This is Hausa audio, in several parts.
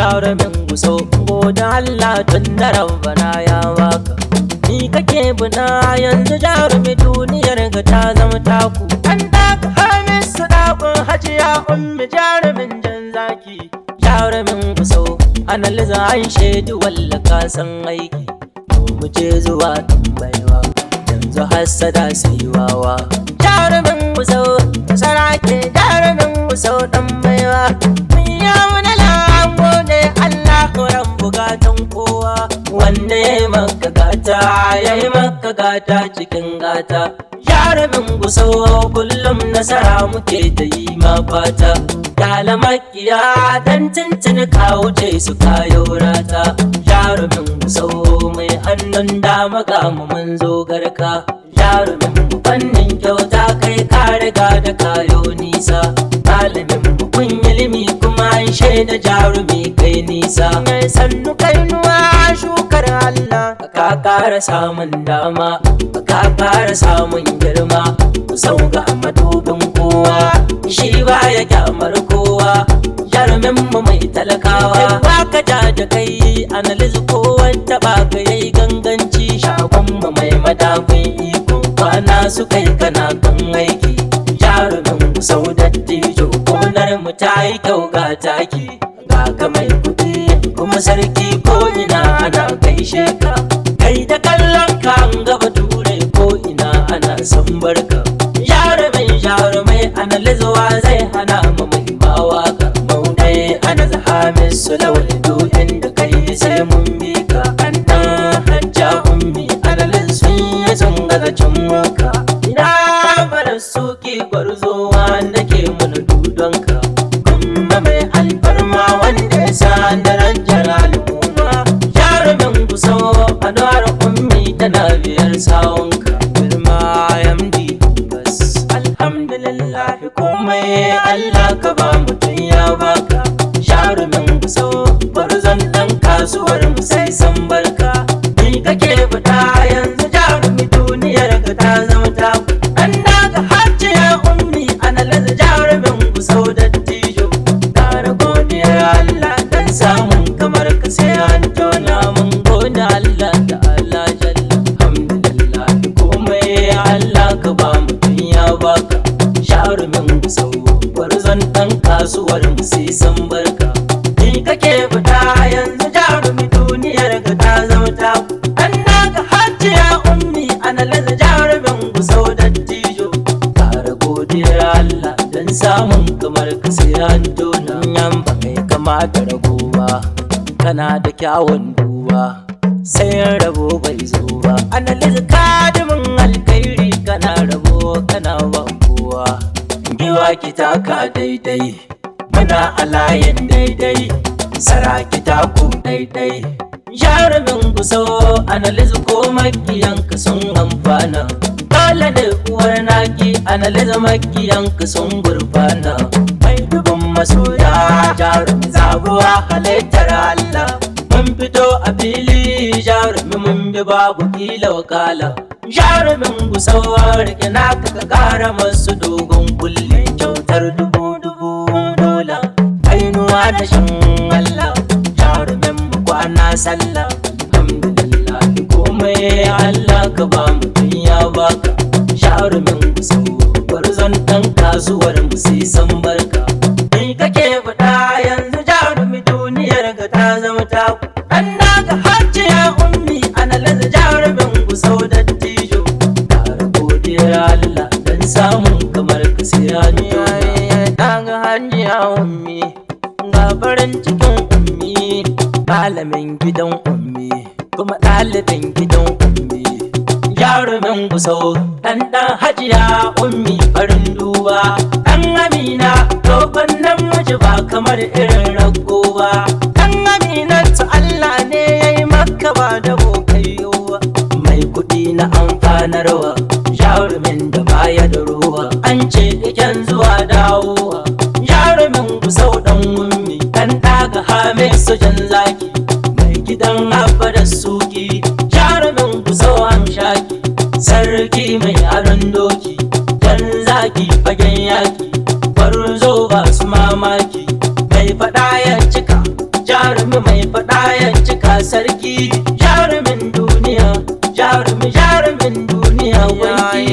jarumin Gusau goda Allah tun da rabbana ya baka ni kake buna yanzu jarumi duniyar ga ta zama taku an daga Hamisu dakon hajiya ummi jarumin jan zaki jarumin Gusau analiza an shaidu walla ka san aiki mu je zuwa tambaiwa yanzu hassada sai wawa jarumin Gusau sarake jarumin Gusau tambaiwa ya wani lango ne Allah koran bukatan kowa wanda ya yi maka gata ya yi maka gata cikin gata jarumin Gusau kullum nasara muke ta yi ma fata yala makiya dan tuntuni ka wuce su kayo rata jarumin Gusau mai hannun dama ga mu mun zo garka jarumin fannin kyauta kai ka riga da kayo nisa malamin kun ilimi kuma an shaida jarumi kai nisa mai sannu kainuwa shukar Allah ka kara samun dama ka kara samun girma Gusau ga madubin kowa shi baya kyamar kowa jarumin mu mai talakawa baka ja da kai analizu kowan taba ka yayi ganganci shagon mu mai madafin iko kwana su kai kana kan aiki jarumin Gusau dattijo gonar mu ta yi kyau ga taki ga ka mai kudi kuma sarki ko ina ana gaishe ka kai da kallon ka an gaba ture ko ina ana san barka jarumai analizuwa zai hana mu mai mawaka maudai ana Hamisu lawal do'in da kai sai mun bi ka annan hajja ummi analin sun yi sun gaza cin muka ina bara suki gwarzo wanda ke mana dudonka kuma mai alfarma wanda ya sa darajar al'umma jarumin Gusau anwar ummi tana biyar sawunka girma MD bas alhamdulillah komai Allah ka ba mutum ya baka jarumin Gusau barzan dan kasuwar mu sai san barka ni kake fita yanzu jarumi duniyar ka ta zama ta an daga hajiya ummi analaza jarumin Gusau dattijo tare godiyar Allah dan samun kamar ka sai an tona mun gode Allah da Allah jalla alhamdulillah komai Allah ka ba mutum ya baka jarumin Gusau barzan dan kasuwar mu sai san barka ni kake fita yanzu jarumi duniyar ka ta zama ta an daga hajiya ummi analaza jarumin Gusau dattijo tare godiyar Allah dan samun kamar ka sai an tona yan ba kai kama da rago ba kana da kyawun duwa sai rabo bai zo ba analiza kadimin alkhairi kana rabo kana ban kowa giwa ki taka daidai muna alayin daidai saraki taku daidai jarumin Gusau analizu ko makiyanka sun amfana dole da uwar naki analizu makiyanka sun gurfana mai dubin masoya jarumi zabuwa halittar Allah mun fito a fili jarumi mun bi babu kila wakala jarumin Gusau rike naka ka kara masu dogon kulle kyautar dubu dola ainuwa da shan Allah jarumin mu kwana sallah alhamdulillah komai Allah ka ba mutum ya baka jarumin Gusau barzan dan kasuwar mu sai san barka ni kake fada yanzu jarumi duniyar ga ta zama ta an daga hajiya ummi analaza jarumin Gusau dattijo tare godiyar Allah dan samun kamar ka sai an daga hajiya ummi ga farin cikin ummi malamin gidan ummi kuma ɗalibin gidan ummi jarumin Gusau dan hajiya ummi farin duba dan Amina dogon nan miji ba kamar irin rago ba dan Amina to Allah ne yayi maka ba da bokaiwa mai kuɗi na amfanarwa jarumin da baya da ruwa an ce iken zuwa dawowa jarumin Gusau dan ummi dan daga Hamisu jan zaki mai gidan abba da suki jarumin Gusau amshaki sarki mai aron doki jan zaki fagen yaki barzo ba su mamaki mai fada ya cika jarumin babu mai faɗa ya cika sarki, jarumin duniya, jarumin duniya.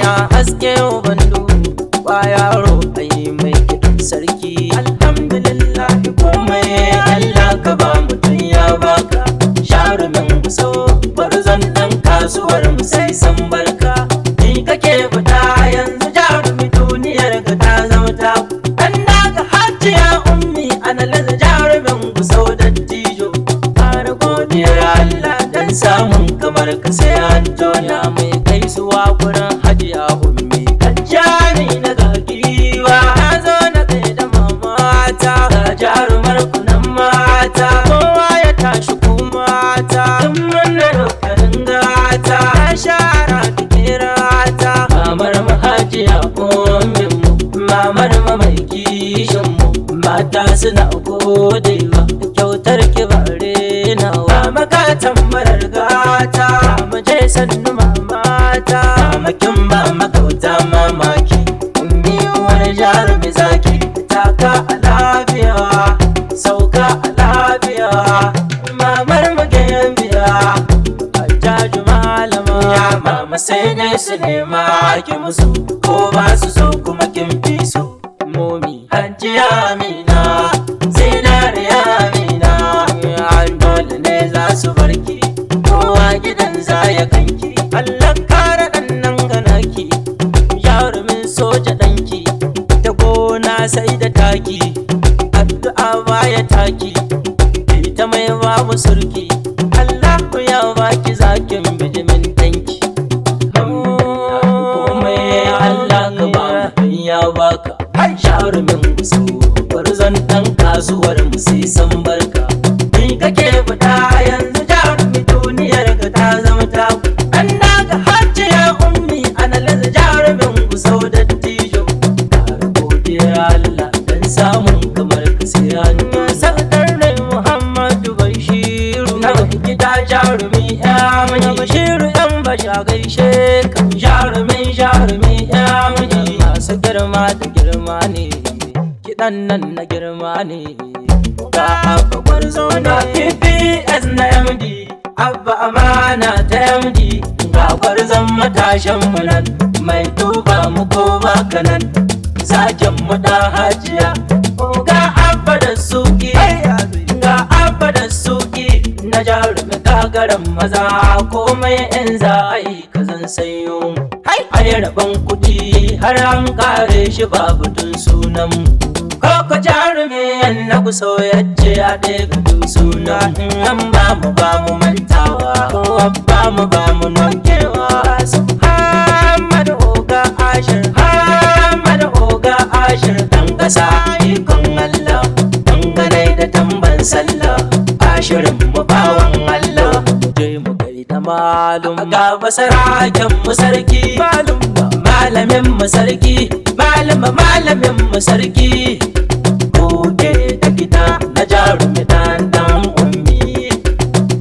Ya haske uban duni ba yaro ai mai gidan sarki. Alhamdulillah komai Allah ka ba mutum ya baka, jarumin guso barzan ɗan kasuwar mu sai san barka. Ni kake fita yanzu jarumi duniyar ka ta zama taku. An daga hajiya ummi ana laza jarumin guso dattijo. Fara godiyar Allah dan samun kamar ka sai an tona. Mai gaisuwa gurin hajiya ummi hajjani na gagiwa. Na zo na kai da mamata ga jarumar kunan mata. Kowa ya tashi ku mata in murna dukkanin gata. Ta shara da kerata mamar mahajiya ummin mu, mamar mai kishin mu. Mata suna godewa kyautar ki bare nawa. Makatan marar gata mu je sannu mamata. Mamakin ba makauta mamaki, ummi uwar jarumi zaki. Taka a lafiya sauka a lafiya, mamar magayen biya. Hajjaju malama ya mama sai dai su nema ki musu, ko ba su so kuma kin fi su. Momi hajiya amina zinariya amina, dole ne za su barki, kowa gidan za ya kanki. Allah kare ɗan nan ganaki, jarumin soja ɗanki. Ta gona sai da taki, addu'a baya taki, ita mai babu surki. Allah ya baki zakin bijimin ɗanki. Komai Allah ka ba mutum ya baka, jarumin guso barzan ɗan kasuwar mu sai san barka. Ni kake fita yanzu jarumi duniyar ka ta zama taku. An daga hajiya ummi ana laza jarumin guso dattijo. Kara godiyar Allah dan samun kamar ka sai an tona. Sakar ne Muhammadu Bashiru na gida jarumi ya miji. Bashiru yan basha gaishe ka, jarumi ya miji. Masu girma da girma ne, kiɗan nan na girma ne. Ga abba gwarzo na PPS na MD, abba amana ta MD. Ga gwarzon matashin mu nan, mai duba mu ko baka nan. Zakin mu da hajiya, ga abba da suki, ga abba da suki. Na jarumi gagaran maza, komai in za a yi kazan sayo. Ai rabon kuɗi har an kare shi babu tun sunan mu. Koko jarumi na guso yace a ɗaya du suna. An ba mu mantawa, ba mu nokewa. Muhammadu Oga Ashir, Muhammadu Oga Ashir. Ɗan ƙasa ikon Allah, dangane da tamban sallah. Ashirin mu bawan Allah, je mu gaida malum. Ga basaraken mu sarki, malum malamin mu sarki, malamin mu sarki. Goge da gida na jarumi dan ummi,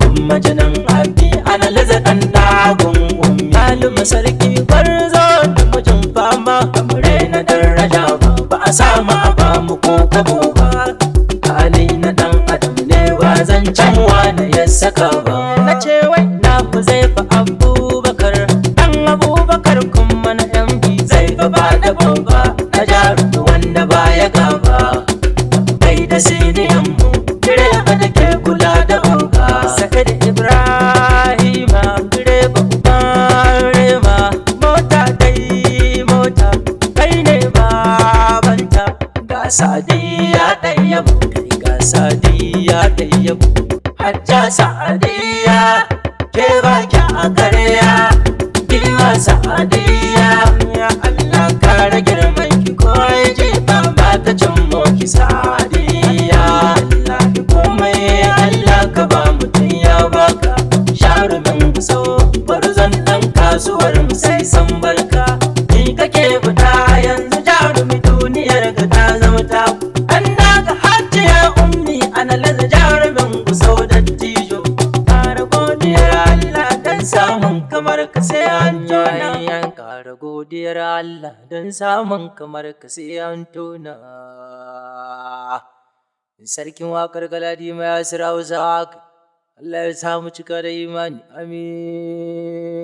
umma jinan abi ana laza dan dagun ummi. Malum sarki gwarzo da mijin fama, kamare na daraja ba a samu a bamu ko kabo ba. Hali na dan adam ne ba zancen wane ya saka ba. Na ce wai na ku zai fa Abubakar, dan Abubakar kuma na MD. Zai fa ba da babba na jarumi wanda ba ya gaba. Bai da siniyan mu direba da ke kula da oga. Sa'id Ibrahima direba uban rema. Mota dai mota kai ne babanta. Ga Sadiya Ɗayyabu, ga Sadiya Ɗayyabu. Hajja Sadiya ke baki a karya, giwa Sadiya. Ya Allah kare girman ki, ko ya je ba ta cin moki Sadiya. Allah komai Allah ka ba mutum ya baka, jarumin guso barzan ɗan kasuwar mu sai san barka. Ni kake fita yanzu jarumi duniyar ka ta zama taku. An daga hajiya ummi ana laza jarumin guso dattijo. Kara godiyar Allah dan samun kamar ka sai an tona. Kara godiyar Allah dan samun kamar ka sai an tona. sarkin waƙar Galadima Yasir Hausawa. Allah ya samu cika da imani, amin.